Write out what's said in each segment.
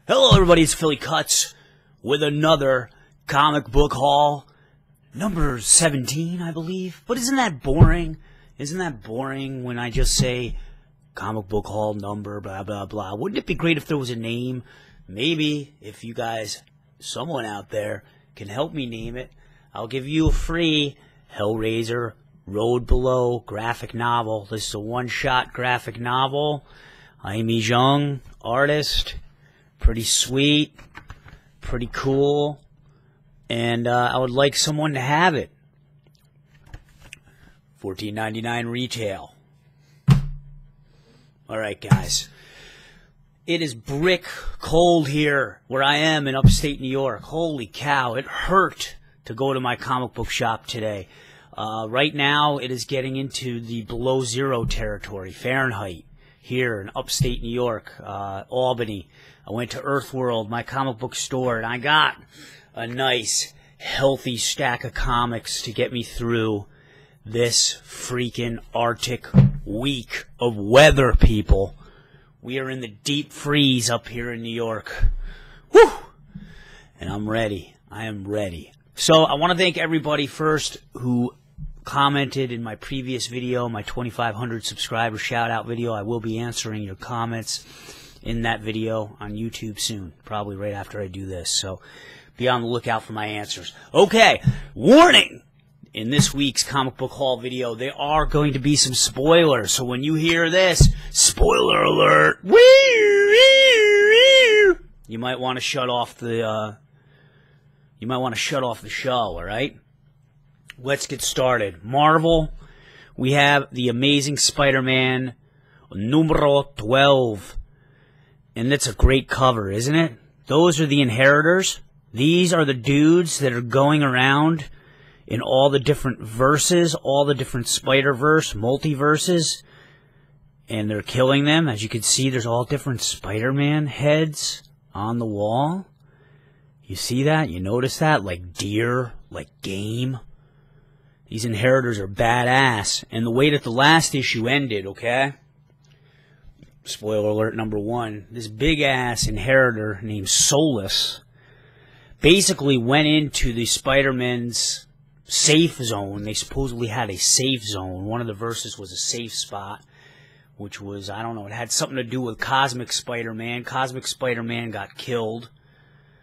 Hello everybody, it's Philly Kuts with another comic book haul. Number 17, I believe. But isn't that boring? Isn't that boring when I just say comic book haul number, blah, blah, blah? Wouldn't it be great if there was a name? Maybe if you guys, someone out there, can help me name it, I'll give you a free Hellraiser Road Below graphic novel. This is a one-shot graphic novel. Amy Zhang, artist. Pretty sweet, pretty cool, and I would like someone to have it. $14.99 retail. Alright guys, it is brick cold here where I am in upstate New York. Holy cow, it hurt to go to my comic book shop today. Right now it is getting into the below zero territory, Fahrenheit, here in upstate New York, Albany. I went to Earthworld, my comic book store, and I got a nice, healthy stack of comics to get me through this freaking Arctic week of weather, people. We are in the deep freeze up here in New York. Whew! And I'm ready. I am ready. So I want to thank everybody first who commented in my previous video, my 2,500 subscriber shout-out video. I will be answering your comments in that video on YouTube soon, probably right after I do this, so be on the lookout for my answers. Okay, warning! In this week's comic book haul video, there are going to be some spoilers, so when you hear this, spoiler alert, you might want to shut off the, show, alright? Let's get started. Marvel, we have The Amazing Spider-Man numero 12. And that's a great cover, isn't it? Those are the inheritors. These are the dudes that are going around in all the different verses, all the different Spider-Verse, multiverses, and they're killing them. As you can see, there's all different Spider-Man heads on the wall. You see that? You notice that? Like deer, like game. These inheritors are badass. And the way that the last issue ended, okay? Spoiler alert number 1, this big-ass inheritor named Solus basically went into the Spider-Man's safe zone. They supposedly had a safe zone. One of the verses was a safe spot, which was, I don't know, it had something to do with Cosmic Spider-Man. Cosmic Spider-Man got killed.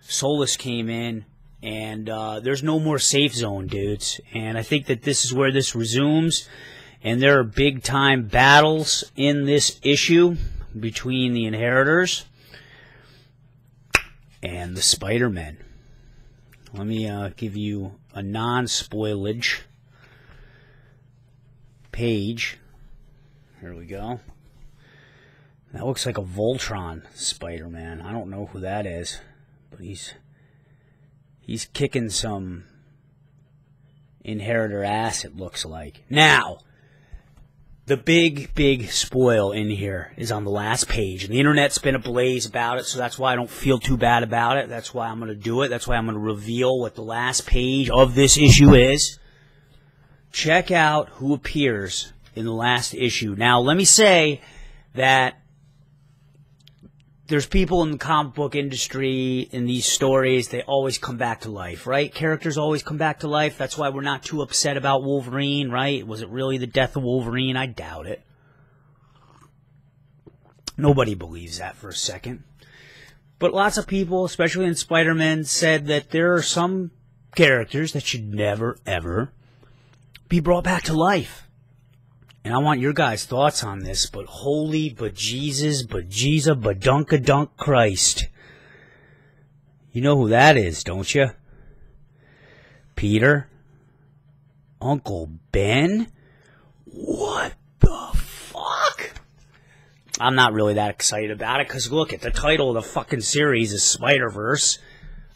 Solus came in, and there's no more safe zone, dudes. And I think that this is where this resumes, and there are big-time battles in this issue between the inheritors and the Spider-Men. Let me give you a non-spoilage page. Here we go. That looks like a Voltron Spider-Man. I don't know who that is, but he's kicking some inheritor ass, it looks like. Now, the big spoil in here is on the last page. And the internet's been ablaze about it, so that's why I don't feel too bad about it. That's why I'm going to do it. That's why I'm going to reveal what the last page of this issue is. Check out who appears in the last issue. Now, let me say that there's people in the comic book industry, in these stories, they always come back to life, right? Characters always come back to life. That's why we're not too upset about Wolverine, right? Was it really the death of Wolverine? I doubt it. Nobody believes that for a second. But lots of people, especially in Spider-Man, said that there are some characters that should never, ever be brought back to life. And I want your guys' thoughts on this, but holy bejesus, bejesus, badunkadunk Christ. You know who that is, don't you? Peter? Uncle Ben? What the fuck? I'm not really that excited about it, because look, at the title of the fucking series is Spider-Verse.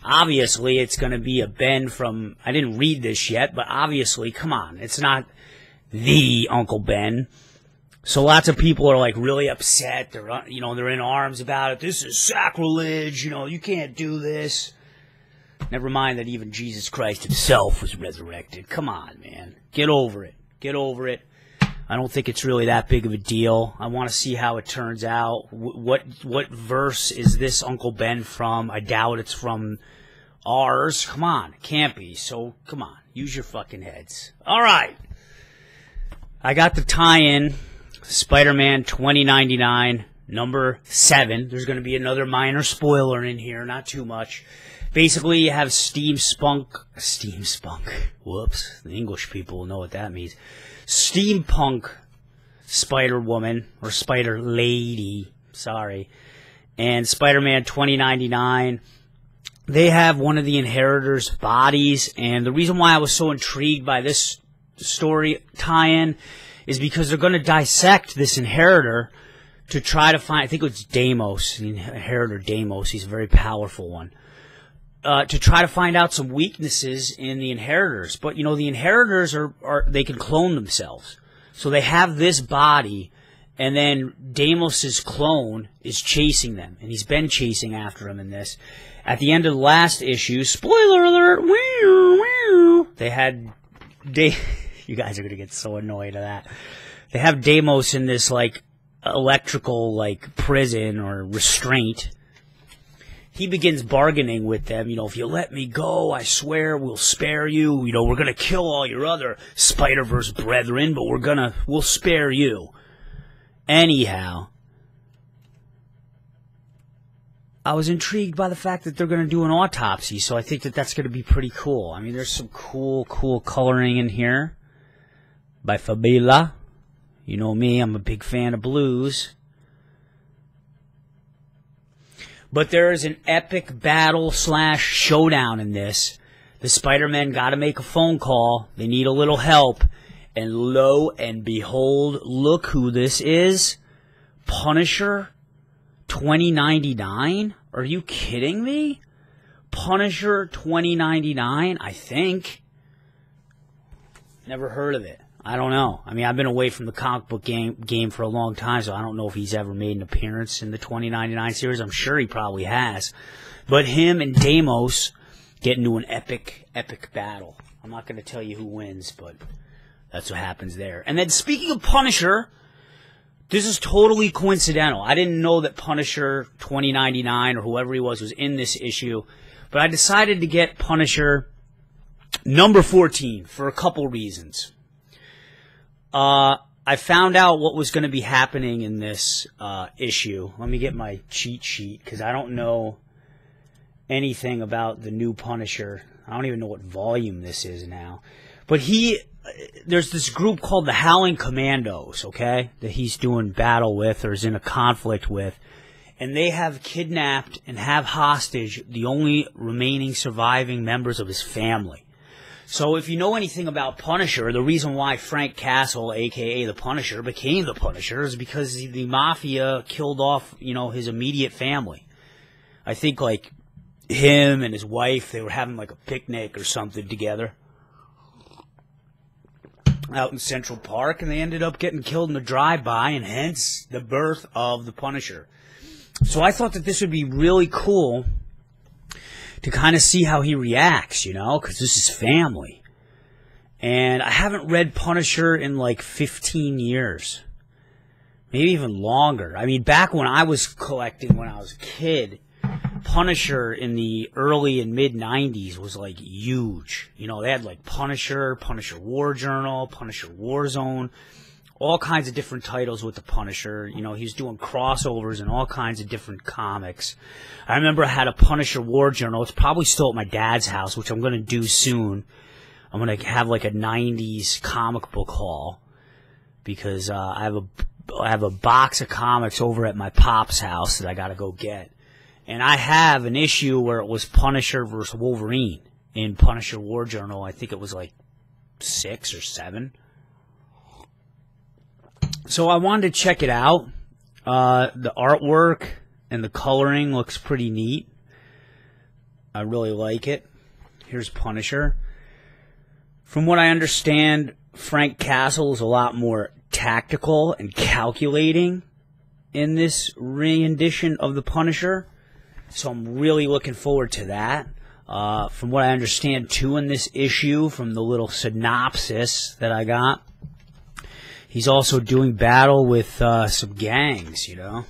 Obviously, it's going to be a Ben from, I didn't read this yet, but obviously, come on, it's not the Uncle Ben. So lots of people are like really upset. They're, they're in arms about it. This is sacrilege. You can't do this. Never mind that even Jesus Christ himself was resurrected. Come on, man. Get over it. Get over it. I don't think it's really that big of a deal. I want to see how it turns out. What verse is this Uncle Ben from? I doubt it's from ours. Come on, it can't be. So, come on, use your fucking heads. All right. I got the tie-in, Spider-Man 2099, number 7. There's going to be another minor spoiler in here, not too much. Basically, you have steampunk, whoops, the English people will know what that means. Steampunk Spider-Woman, or Spider-Lady, sorry, and Spider-Man 2099. They have one of the Inheritors' bodies, and the reason why I was so intrigued by this story tie-in is because they're going to dissect this Inheritor to try to find, I think it's Deimos, the Inheritor Deimos, he's a very powerful one, to try to find out some weaknesses in the Inheritors. But, you know, the Inheritors they can clone themselves. So they have this body, and then Deimos' clone is chasing them, and he's been chasing after him in this. At the end of the last issue, spoiler alert, they had, you guys are going to get so annoyed at that. They have Deimos in this, like, electrical, like, prison or restraint. He begins bargaining with them, you know, if you let me go, I swear we'll spare you. You know, we're going to kill all your other Spider-Verse brethren, but we'll spare you. Anyhow, I was intrigued by the fact that they're going to do an autopsy, so I think that that's going to be pretty cool. I mean, there's some cool coloring in here by Fabila. You know me, I'm a big fan of blues. But there is an epic battle / showdown in this. The Spider-Men got to make a phone call. They need a little help. And lo and behold, look who this is. Punisher 2099? Are you kidding me? Punisher 2099, I think. Never heard of it. I don't know. I mean, I've been away from the comic book game for a long time, so I don't know if he's ever made an appearance in the 2099 series. I'm sure he probably has. But him and Deimos get into an epic battle. I'm not going to tell you who wins, but that's what happens there. And then speaking of Punisher, this is totally coincidental. I didn't know that Punisher 2099 or whoever he was in this issue, but I decided to get Punisher number 14 for a couple reasons. I found out what was going to be happening in this issue. Let me get my cheat sheet, because I don't know anything about the new Punisher. I don't even know what volume this is now. But there's this group called the Howling Commandos, okay, that he's doing battle with or is in a conflict with. And they have kidnapped and have hostage the only remaining surviving members of his family. So if you know anything about Punisher, the reason why Frank Castle, a.k.a. the Punisher, became the Punisher is because the Mafia killed off, you know, his immediate family. I think, like, him and his wife, they were having, like, a picnic or something together out in Central Park, and they ended up getting killed in a drive-by, and hence the birth of the Punisher. So I thought that this would be really cool to kind of see how he reacts, you know, because this is family. And I haven't read Punisher in like 15 years. Maybe even longer. I mean, back when I was collecting when I was a kid, Punisher in the early and mid-90s was like huge. You know, they had like Punisher, Punisher War Journal, Punisher Warzone, all kinds of different titles with the Punisher. You know, he was doing crossovers in all kinds of different comics. I remember I had a Punisher War Journal. It's probably still at my dad's house, which I'm going to do soon. I'm going to have like a 90s comic book haul because I have a box of comics over at my pop's house that I got to go get. And I have an issue where it was Punisher versus Wolverine in Punisher War Journal. I think it was like 6 or 7. So I wanted to check it out. The artwork and the coloring looks pretty neat. I really like it. Here's Punisher. From what I understand, Frank Castle is a lot more tactical and calculating in this rendition of the Punisher. So I'm really looking forward to that. From what I understand, too, in this issue, from the little synopsis that I got, he's also doing battle with some gangs, you know.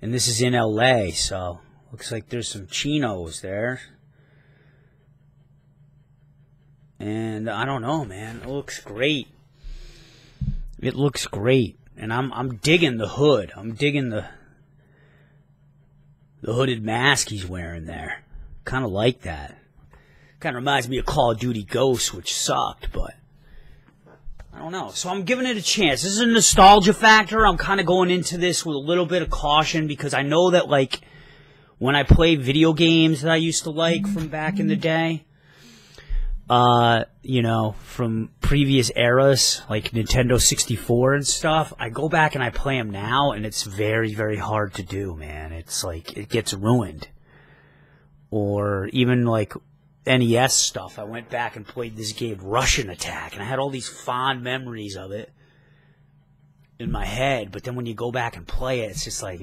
And this is in L.A., so looks like there's some chinos there. And I don't know, man. It looks great. It looks great. And I'm digging the hood. I'm digging the hooded mask he's wearing there. Kind of like that. Kind of reminds me of Call of Duty Ghosts, which sucked, but I don't know. So I'm giving it a chance. This is a nostalgia factor. I'm kind of going into this with a little bit of caution because I know that, like, when I play video games that I used to like from back in the day, you know, from previous eras, like Nintendo 64 and stuff, I go back and I play them now, and it's very, very hard to do, man. It's like, it gets ruined. Or even, like, NES stuff. I went back and played this game, Russian Attack, and I had all these fond memories of it in my head, but then when you go back and play it, it's just like,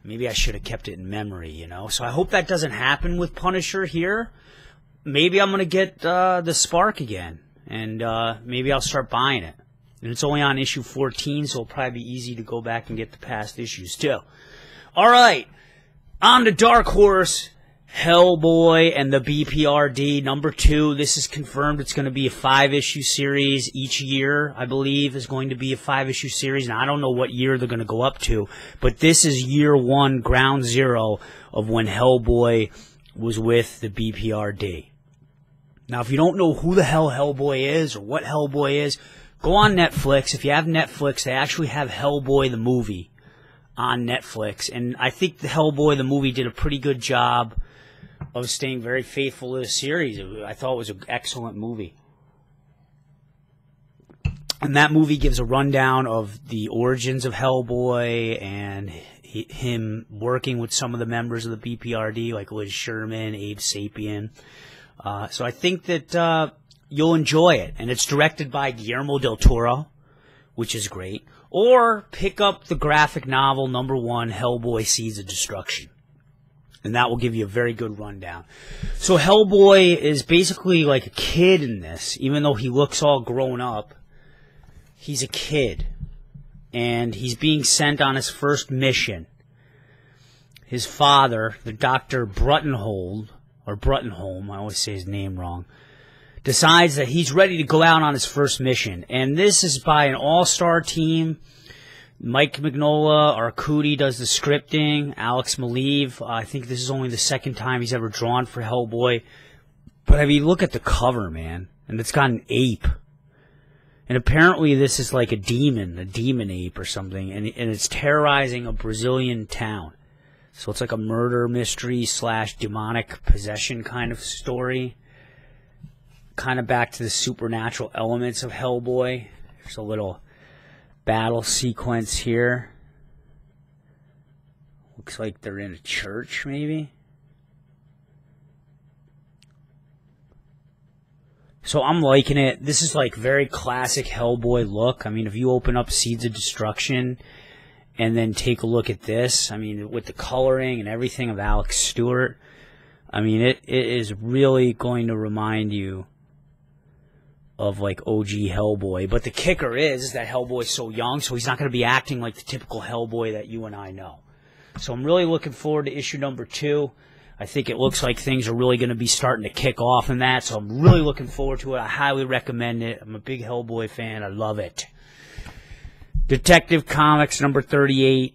maybe I should have kept it in memory, you know? So I hope that doesn't happen with Punisher here. Maybe I'm going to get the Spark again, and maybe I'll start buying it. And it's only on issue 14, so it'll probably be easy to go back and get the past issues, too. All right, on to Dark Horse, Hellboy and the B.P.R.D. #2. This is confirmed. It's going to be a 5-issue series each year, I believe, is going to be a 5-issue series. Now, I don't know what year they're going to go up to, but this is year 1, ground zero of when Hellboy was with the B.P.R.D. Now, if you don't know who the hell Hellboy is or what Hellboy is, go on Netflix. If you have Netflix, they actually have Hellboy the movie on Netflix, and I think the Hellboy the movie did a pretty good job of staying very faithful to the series. I thought it was an excellent movie. And that movie gives a rundown of the origins of Hellboy and him working with some of the members of the B.P.R.D., like Liz Sherman, Abe Sapien. So I think that you'll enjoy it. And it's directed by Guillermo del Toro, which is great. Or pick up the graphic novel #1, Hellboy Seeds of Destruction. And that will give you a very good rundown. So Hellboy is basically like a kid in this. Even though he looks all grown up, he's a kid. And he's being sent on his first mission. His father, the Dr. Bruttenholm, I always say his name wrong, decides that he's ready to go out on his first mission. And this is by an all-star team. Mike Mignola, Arcudi does the scripting. Alex Maleev, I think this is only the second time he's ever drawn for Hellboy. But I mean, look at the cover, man. And it's got an ape. And apparently this is like a demon ape or something. And it's terrorizing a Brazilian town. So it's like a murder mystery / demonic possession kind of story. Kind of back to the supernatural elements of Hellboy. There's a little battle sequence here. Looks like they're in a church, maybe. So I'm liking it. This is like very classic Hellboy look. I mean, if you open up Seeds of Destruction and then take a look at this, I mean, with the coloring and everything of Alex Stewart, I mean, it is really going to remind you of like OG Hellboy. But the kicker is that Hellboy's so young, so he's not going to be acting like the typical Hellboy that you and I know. So I'm really looking forward to issue #2. I think it looks like things are really going to be starting to kick off in that, so I'm really looking forward to it. I highly recommend it. I'm a big Hellboy fan. I love it. Detective Comics #38.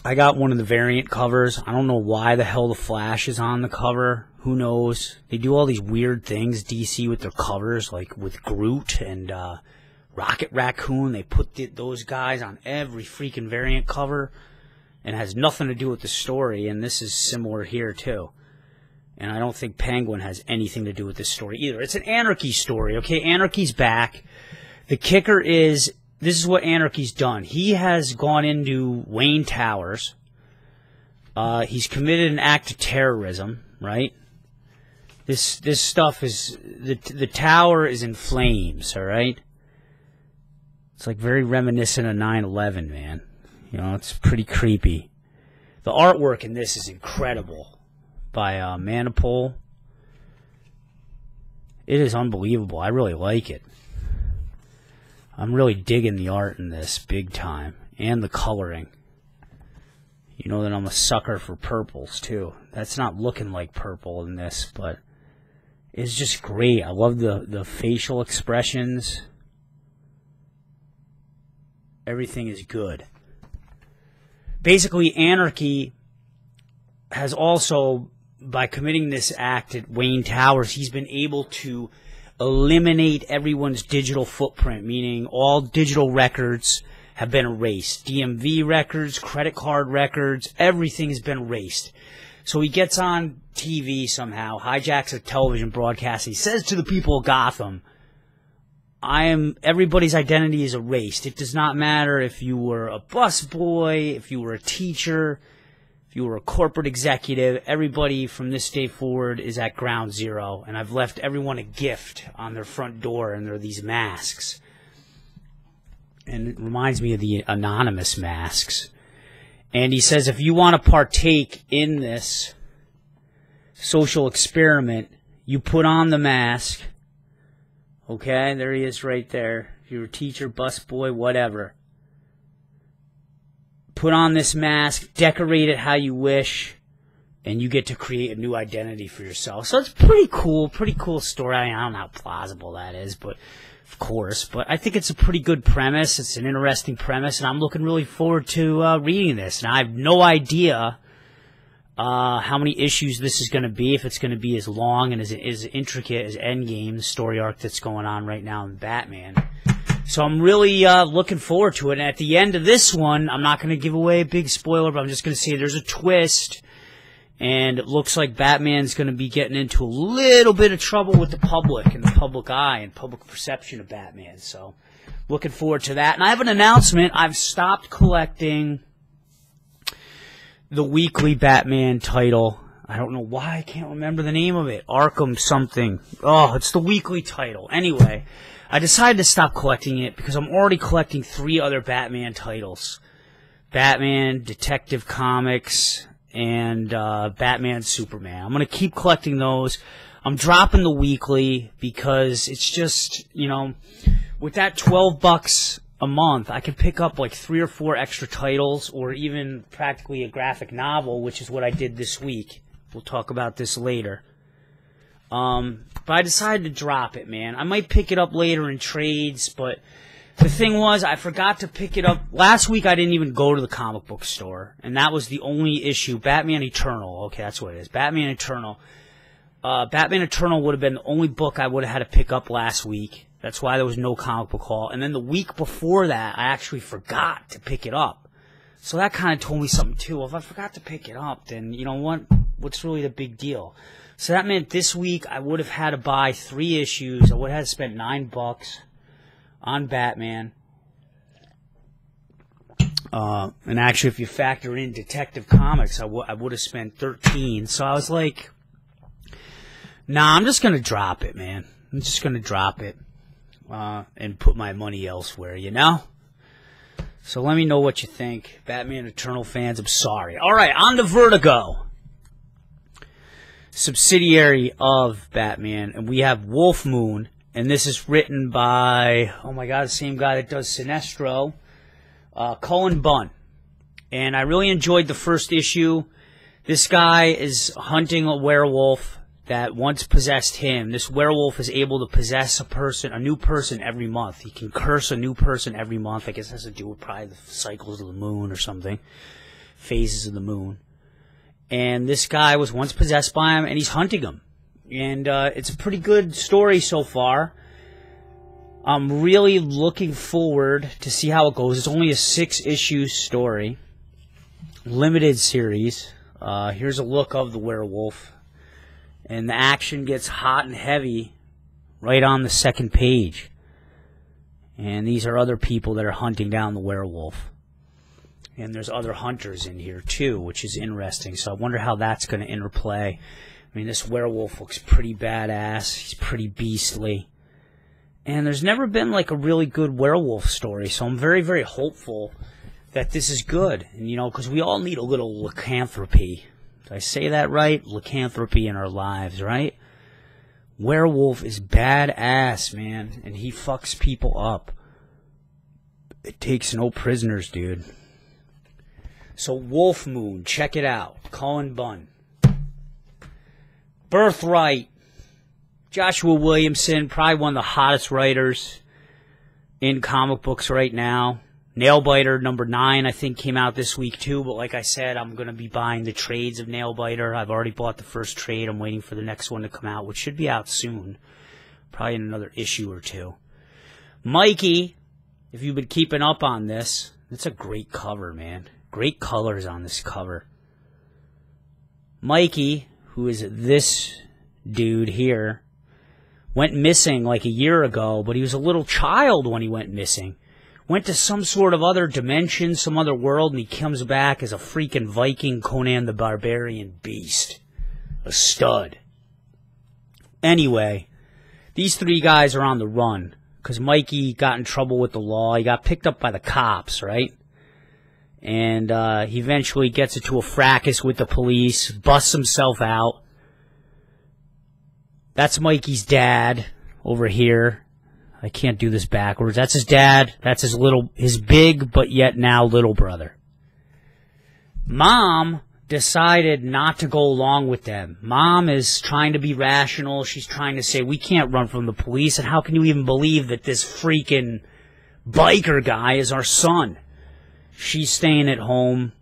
I got one of the variant covers. I don't know why the hell the Flash is on the cover. Who knows? They do all these weird things, DC, with their covers, like with Groot and Rocket Raccoon. They put those guys on every freaking variant cover, and it has nothing to do with the story, and this is similar here, too. And I don't think Penguin has anything to do with this story either. It's an Anarchy story, okay? Anarchy's back. The kicker is, this is what Anarchy's done. He has gone into Wayne Towers. He's committed an act of terrorism, right? This stuff is, the tower is in flames, all right? It's like very reminiscent of 9/11, man. You know, it's pretty creepy. The artwork in this is incredible by Manipul. It is unbelievable. I really like it. I'm really digging the art in this big time, and the coloring. You know that I'm a sucker for purples, too. That's not looking like purple in this, but it's just great. I love the facial expressions. Everything is good. Basically, Anarchy has also, by committing this act at Wayne Towers, he's been able to eliminate everyone's digital footprint, meaning all digital records have been erased. DMV records, credit card records, everything has been erased. So he gets on TV somehow, hijacks a television broadcast, he says to the people of Gotham, everybody's identity is erased. It does not matter if you were a busboy, if you were a teacher, if you were a corporate executive, everybody from this day forward is at ground zero. And I've left everyone a gift on their front door, and they're these masks. And it reminds me of the anonymous masks. And he says, if you want to partake in this social experiment, you put on the mask. Okay, there he is right there. If you're a teacher, busboy, whatever. Put on this mask, decorate it how you wish, and you get to create a new identity for yourself. So it's pretty cool story. I don't know how plausible that is, but of course. But I think it's a pretty good premise. It's an interesting premise, and I'm looking really forward to reading this. And I have no idea how many issues this is going to be, if it's going to be as long and as intricate as Endgame, the story arc that's going on right now in Batman. So I'm really looking forward to it. And at the end of this one, I'm not going to give away a big spoiler, but I'm just going to say there's a twist. And it looks like Batman's going to be getting into a little bit of trouble with the public and the public eye and public perception of Batman. So looking forward to that. And I have an announcement. I've stopped collecting the weekly Batman title. I don't know why I can't remember the name of it. Arkham something. Oh, it's the weekly title. Anyway, I decided to stop collecting it because I'm already collecting 3 other Batman titles. Batman, Detective Comics, and Batman Superman. I'm going to keep collecting those. I'm dropping the weekly because it's just, you know, with that $12 a month, I could pick up like 3 or 4 extra titles, or even practically a graphic novel, which is what I did this week. We'll talk about this later. But I decided to drop it, man. I might pick it up later in trades, but the thing was, I forgot to pick it up. Last week, I didn't even go to the comic book store, and that was the only issue. Batman Eternal. Okay, that's what it is. Batman Eternal. Batman Eternal would have been the only book I would have had to pick up last week. That's why there was no comic book haul. And then the week before that, I actually forgot to pick it up. So that kind of told me something, too. Well, if I forgot to pick it up, then, you know what? What's really the big deal? So that meant this week I would have had to buy 3 issues. I would have had to spend $9 on Batman. And actually, if you factor in Detective Comics, I would have spent $13. So I was like, nah, I'm just going to drop it, man. I'm just going to drop it and put my money elsewhere, you know? So let me know what you think. Batman Eternal fans, I'm sorry. All right, on to Vertigo. Subsidiary of Batman. And we have Wolf Moon. And this is written by, oh my god, the same guy that does Sinestro, Cullen Bunn. And I really enjoyed the first issue. This guy is hunting a werewolf that once possessed him. This werewolf is able to possess a new person every month. He can curse a new person every month. I guess it has to do with probably the cycles of the moon or something. Phases of the moon. And this guy was once possessed by him, and he's hunting him. And it's a pretty good story so far. I'm really looking forward to see how it goes. It's only a 6-issue story. Limited series. Here's a look of the werewolf. And the action gets hot and heavy right on the second page. And these are other people that are hunting down the werewolf. And there's other hunters in here too, which is interesting. So I wonder how that's going to interplay. I mean, this werewolf looks pretty badass. He's pretty beastly. And there's never been like a really good werewolf story. So I'm very, very hopeful that this is good. And, you know, because we all need a little lycanthropy. Did I say that right? Lycanthropy in our lives, right? Werewolf is badass, man. And he fucks people up. It takes no prisoners, dude. So Wolf Moon, check it out. Cullen Bunn. Birthright. Joshua Williamson, probably one of the hottest writers in comic books right now. Nailbiter #9, I think, came out this week too. But like I said, I'm going to be buying the trades of Nailbiter. I've already bought the first trade. I'm waiting for the next one to come out, which should be out soon. Probably in another issue or two. Mikey, if you've been keeping up on this, it's a great cover, man. Great colors on this cover. Mikey, who is this dude here, went missing like a year ago, but he was a little child when he went missing. Went to some sort of other dimension, some other world, and he comes back as a freaking Viking Conan the Barbarian beast. A stud. Anyway, these three guys are on the run, because Mikey got in trouble with the law. He got picked up by the cops, right? And he eventually gets into a fracas with the police, busts himself out. That's Mikey's dad over here. I can't do this backwards. That's his dad. That's his big but yet now little brother. Mom decided not to go along with them. Mom is trying to be rational. She's trying to say, we can't run from the police, and how can you even believe that this freaking biker guy is our son? She's staying at home,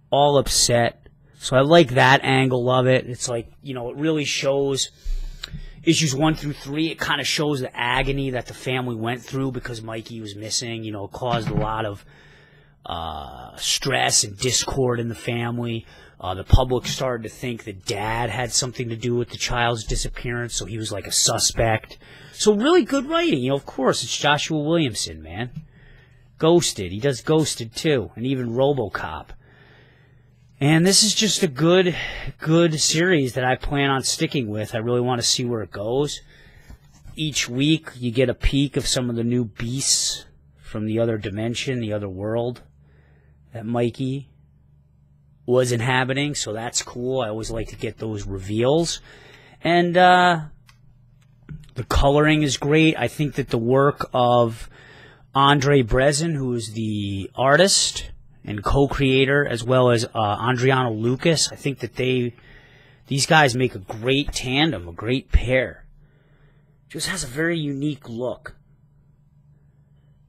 all upset. So I like that angle of it. It's like, you know, it really shows issues 1 through 3. It kind of shows the agony that the family went through because Mikey was missing. You know, it caused a lot of stress and discord in the family. The public started to think that dad had something to do with the child's disappearance, so he was like a suspect. So really good writing. You know, of course, it's Joshua Williamson, man. Ghosted. He does Ghosted, too, and even RoboCop. And this is just a good series that I plan on sticking with. I really want to see where it goes. Each week, you get a peek of some of the new beasts from the other dimension, the other world that Mikey was inhabiting, so that's cool. I always like to get those reveals. And the coloring is great. I think that the work of Andre Brezin, who is the artist and co-creator, as well as Andriano Lucas, I think that these guys make a great tandem, a great pair. Just has a very unique look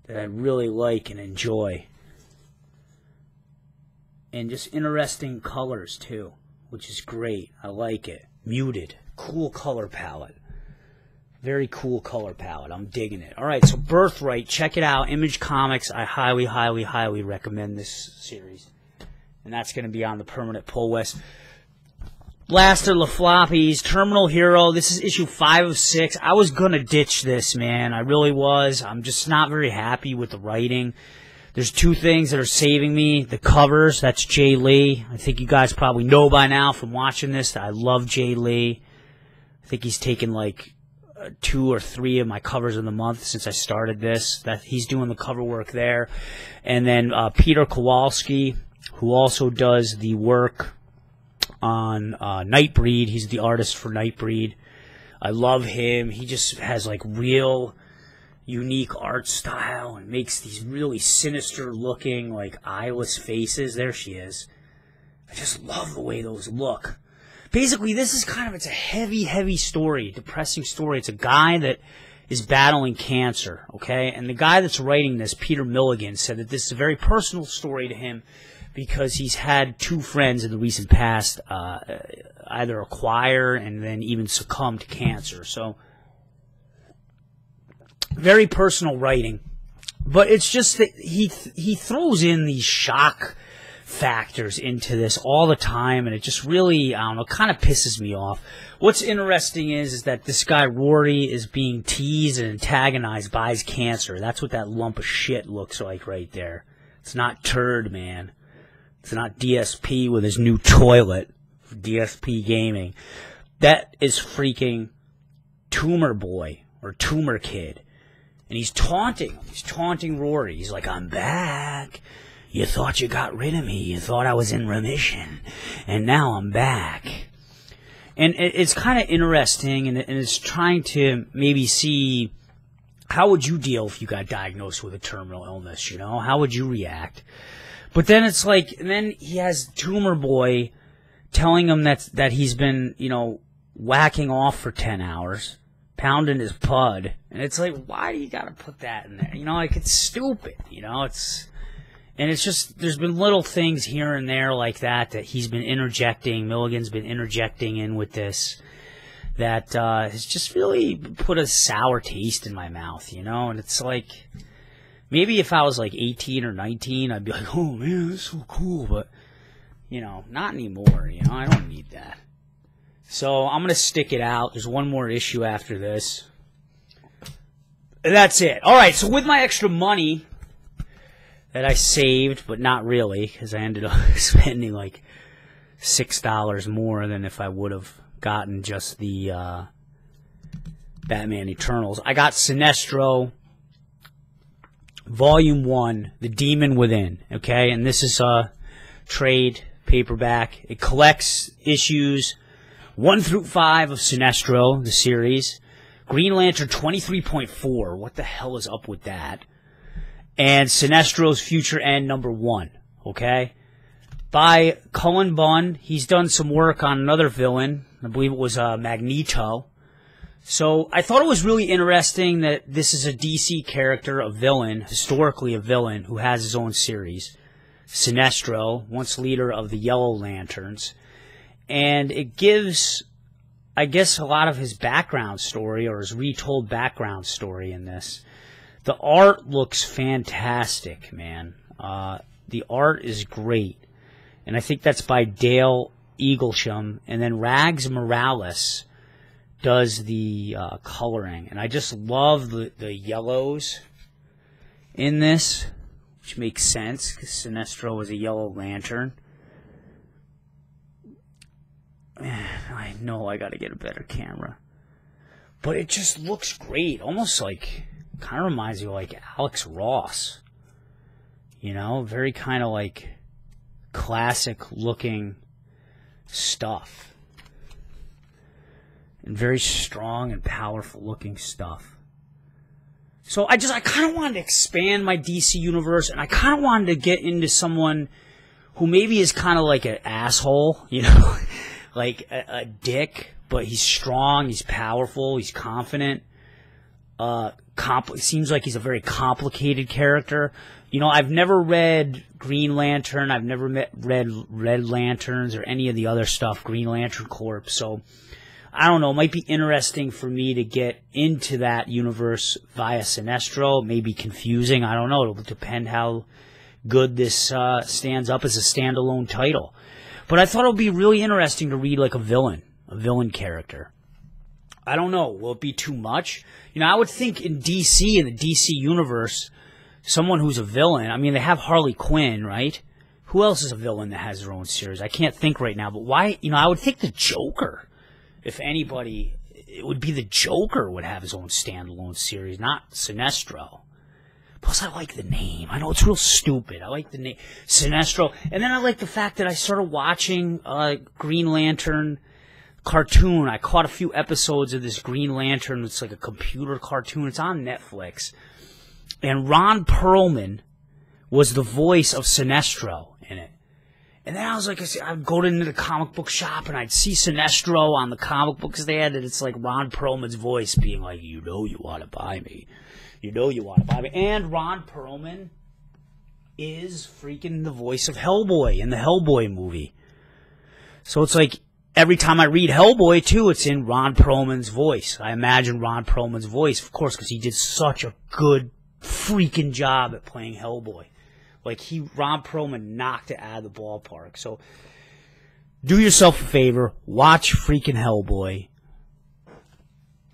that I really like and enjoy. And just interesting colors, too, which is great. I like it. Muted. Cool color palette. Very cool color palette. I'm digging it. All right, so Birthright, check it out. Image Comics, I highly, highly, highly recommend this series. And that's going to be on the permanent pull list. Blaster LaFloppies, Terminal Hero. This is issue 5 of 6. I was going to ditch this, man. I really was. I'm just not very happy with the writing. There's 2 things that are saving me. The covers, that's Jay Lee. I think you guys probably know by now from watching this that I love Jay Lee. I think he's taken like 2 or 3 of my covers of the month since I started this. That he's doing the cover work there. And then Peter Kowalski, who also does the work on Nightbreed. He's the artist for Nightbreed. I love him. He just has like real unique art style and makes these really sinister looking like eyeless faces. There she is. I just love the way those look. Basically, this is it's a heavy story, depressing story. It's a guy that is battling cancer, okay? And the guy that's writing this, Peter Milligan, said that this is a very personal story to him because he's had 2 friends in the recent past either acquire and then even succumb to cancer. So, very personal writing. But it's just that he throws in these shock factors into this all the time, and it just really, I don't know, kind of pisses me off. What's interesting is that this guy Rory is being teased and antagonized by his cancer. That's what that lump of shit looks like right there. It's not Turd, man. It's not DSP with his new toilet for DSP Gaming. That is freaking Tumor Boy or Tumor Kid. And he's taunting him. He's taunting Rory. He's like, I'm back. You thought you got rid of me. You thought I was in remission. And now I'm back. And it's kind of interesting, and it's trying to maybe see how would you deal if you got diagnosed with a terminal illness, you know? How would you react? But then it's like, and then he has Tumor Boy telling him that he's been, you know, whacking off for 10 hours, pounding his pud, and it's like, why do you gotta put that in there? You know, like, it's stupid, you know, and it's just, there's been little things here and there like that he's been interjecting, Milligan's been interjecting in with this, that has just really put a sour taste in my mouth, you know, and it's like, maybe if I was like 18 or 19, I'd be like, oh man, that's so cool, but, you know, not anymore, you know, I don't need that. So I'm going to stick it out. There's one more issue after this. And that's it. All right, so with my extra money that I saved, but not really, because I ended up spending like $6 more than if I would have gotten just the Batman Eternals. I got Sinestro, Volume 1, The Demon Within, okay? And this is a trade paperback. It collects issues 1 through 5 of Sinestro, the series. Green Lantern 23.4. What the hell is up with that? And Sinestro's Future End #1. Okay? By Cullen Bunn. He's done some work on another villain. I believe it was Magneto. So I thought it was really interesting that this is a DC character, a villain, historically a villain, who has his own series. Sinestro, once leader of the Yellow Lanterns. And it gives, I guess, a lot of his background story, or his retold background story in this. The art looks fantastic, man. The art is great. And I think that's by Dale Eaglesham. And then Rags Morales does the coloring. And I just love the yellows in this, which makes sense, because Sinestro is a Yellow Lantern. I know I gotta get a better camera. But it just looks great. Almost like, kind of reminds me of like Alex Ross. You know, very kind of like classic looking stuff. And very strong and powerful looking stuff. So I kind of wanted to expand my DC universe, and I kind of wanted to get into someone who maybe is kind of like an asshole, you know? Like a dick, but he's strong, he's powerful, he's confident. Seems like he's a very complicated character. You know, I've never read Green Lantern, I've never read Red Lanterns or any of the other stuff, Green Lantern Corps, so I don't know, it might be interesting for me to get into that universe via Sinestro. It may be confusing, I don't know, it'll depend how good this stands up as a standalone title. But I thought it would be really interesting to read like a villain character. I don't know, will it be too much? You know, I would think in DC, in the DC universe, someone who's a villain, I mean, they have Harley Quinn, right? Who else is a villain that has their own series? I can't think right now, but why, you know, I would think the Joker, if anybody, it would be the Joker would have his own standalone series, not Sinestro. Plus, I like the name. I know it's real stupid. I like the name, Sinestro. And then I like the fact that I started watching Green Lantern cartoon. I caught a few episodes of this Green Lantern. It's like a computer cartoon. It's on Netflix. And Ron Perlman was the voice of Sinestro in it. And then I was like, I'd go into the comic book shop and I'd see Sinestro on the comic book because they had it. It's like Ron Perlman's voice being like, you know you want to buy me. You know you want to buy me. And Ron Perlman is freaking the voice of Hellboy in the Hellboy movie. So it's like every time I read Hellboy, too, it's in Ron Perlman's voice. I imagine Ron Perlman's voice, of course, because he did such a good freaking job at playing Hellboy. Like, Ron Perlman knocked it out of the ballpark. So do yourself a favor. Watch freaking Hellboy.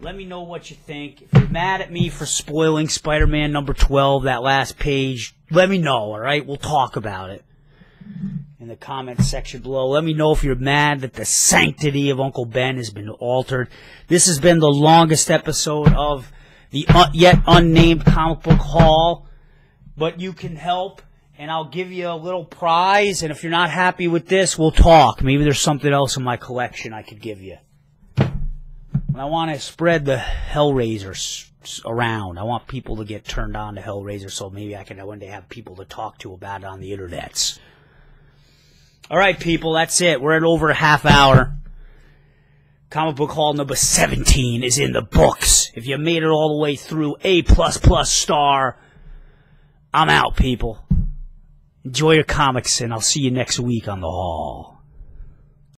Let me know what you think. If you're mad at me for spoiling Spider-Man #12, that last page, let me know, alright? We'll talk about it in the comments section below. Let me know if you're mad that the sanctity of Uncle Ben has been altered. This has been the longest episode of the yet unnamed comic book haul, but you can help, and I'll give you a little prize, and if you're not happy with this, we'll talk. Maybe there's something else in my collection I could give you. I want to spread the Hellraiser around. I want people to get turned on to Hellraiser, so maybe I can one day have people to talk to about it on the internets. All right, people, that's it. We're at over a half hour. Comic Book Haul number 17 is in the books. If you made it all the way through, A++ star. I'm out, people. Enjoy your comics, and I'll see you next week on the Haul.